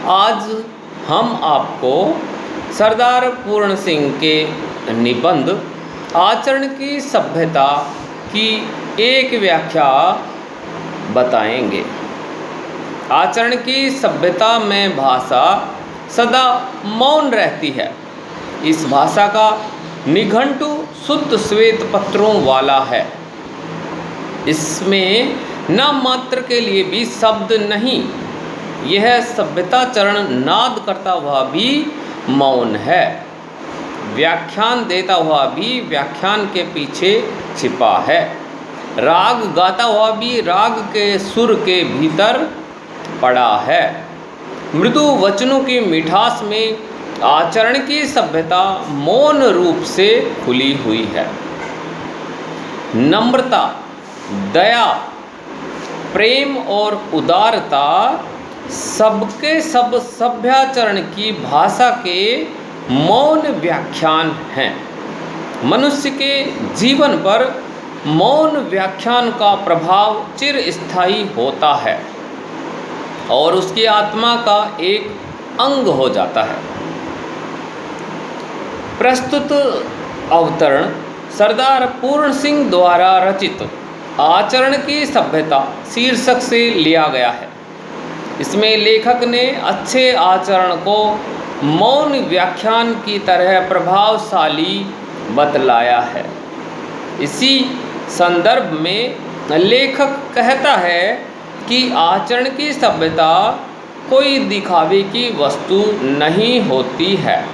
आज हम आपको सरदार पूर्ण सिंह के निबंध आचरण की सभ्यता की एक व्याख्या बताएंगे। आचरण की सभ्यता में भाषा सदा मौन रहती है। इस भाषा का निघंटु शुद्ध श्वेत पत्रों वाला है। इसमें न मात्र के लिए भी शब्द नहीं, यह सभ्यताचरण नाद करता हुआ भी मौन है, व्याख्यान देता हुआ भी व्याख्यान के पीछे छिपा है, राग गाता हुआ भी राग के सुर के भीतर पड़ा है। मृदु वचनों की मिठास में आचरण की सभ्यता मौन रूप से खुली हुई है। नम्रता, दया, प्रेम और उदारता सबके सब सभ्याचरण की भाषा के मौन व्याख्यान हैं। मनुष्य के जीवन पर मौन व्याख्यान का प्रभाव चिरस्थायी होता है और उसकी आत्मा का एक अंग हो जाता है। प्रस्तुत अवतरण सरदार पूर्ण सिंह द्वारा रचित आचरण की सभ्यता शीर्षक से लिया गया है। इसमें लेखक ने अच्छे आचरण को मौन व्याख्यान की तरह प्रभावशाली बतलाया है। इसी संदर्भ में लेखक कहता है कि आचरण की सभ्यता कोई दिखावे की वस्तु नहीं होती है,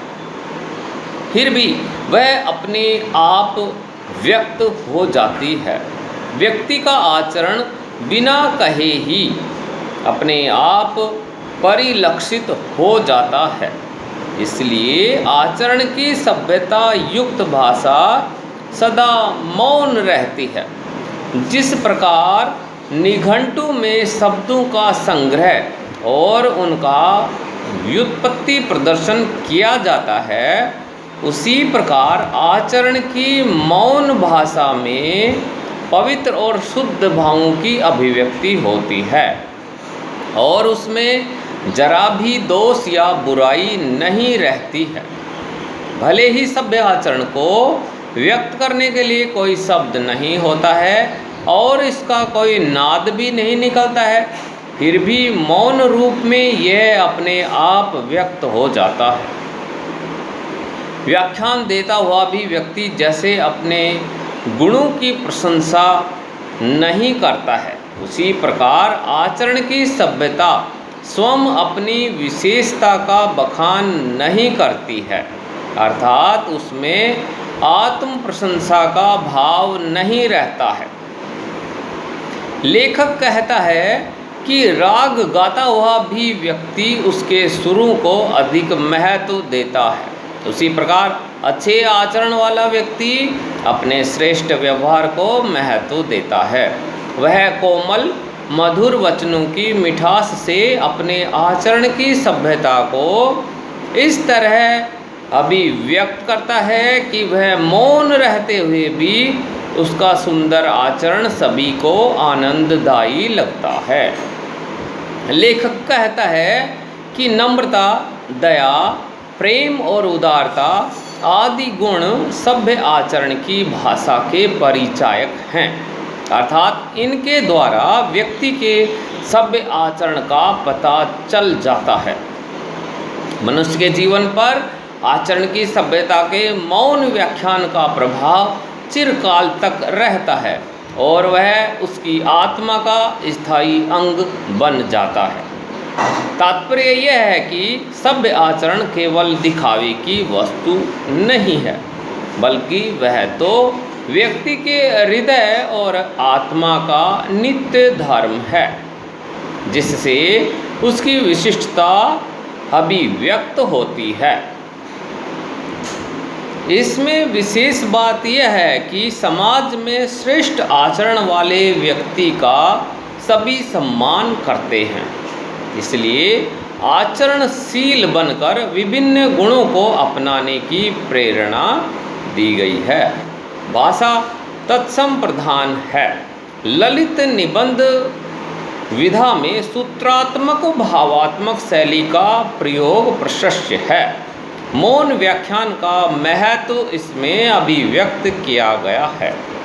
फिर भी वह अपने आप व्यक्त हो जाती है। व्यक्ति का आचरण बिना कहे ही अपने आप परिलक्षित हो जाता है। इसलिए आचरण की सभ्यता युक्त भाषा सदा मौन रहती है। जिस प्रकार निघंटु में शब्दों का संग्रह और उनका व्युत्पत्ति प्रदर्शन किया जाता है, उसी प्रकार आचरण की मौन भाषा में पवित्र और शुद्ध भावों की अभिव्यक्ति होती है और उसमें जरा भी दोष या बुराई नहीं रहती है। भले ही सभ्य आचरण को व्यक्त करने के लिए कोई शब्द नहीं होता है और इसका कोई नाद भी नहीं निकलता है, फिर भी मौन रूप में यह अपने आप व्यक्त हो जाता है। व्याख्यान देता हुआ भी व्यक्ति जैसे अपने गुणों की प्रशंसा नहीं करता है, उसी प्रकार आचरण की सभ्यता स्वयं अपनी विशेषता का बखान नहीं करती है, अर्थात उसमें आत्म प्रशंसा का भाव नहीं रहता है। लेखक कहता है कि राग गाता हुआ भी व्यक्ति उसके सुरों को अधिक महत्व देता है, उसी प्रकार अच्छे आचरण वाला व्यक्ति अपने श्रेष्ठ व्यवहार को महत्व देता है। वह कोमल मधुर वचनों की मिठास से अपने आचरण की सभ्यता को इस तरह अभिव्यक्त करता है कि वह मौन रहते हुए भी उसका सुंदर आचरण सभी को आनंददायी लगता है। लेखक कहता है कि नम्रता, दया, प्रेम और उदारता आदि गुण सभ्य आचरण की भाषा के परिचायक हैं, अर्थात इनके द्वारा व्यक्ति के सभ्य आचरण का पता चल जाता है। मनुष्य के जीवन पर आचरण की सभ्यता के मौन व्याख्यान का प्रभाव चिरकाल तक रहता है और वह उसकी आत्मा का स्थायी अंग बन जाता है। तात्पर्य यह है कि सभ्य आचरण केवल दिखावे की वस्तु नहीं है, बल्कि वह तो व्यक्ति के हृदय और आत्मा का नित्य धर्म है, जिससे उसकी विशिष्टता अभिव्यक्त होती है। इसमें विशेष बात यह है कि समाज में श्रेष्ठ आचरण वाले व्यक्ति का सभी सम्मान करते हैं, इसलिए आचरणशील बनकर विभिन्न गुणों को अपनाने की प्रेरणा दी गई है। भाषा तत्सम प्रधान है। ललित निबंध विधा में सूत्रात्मक भावात्मक शैली का प्रयोग प्रशस्य है। मौन व्याख्यान का महत्व इसमें अभिव्यक्त किया गया है।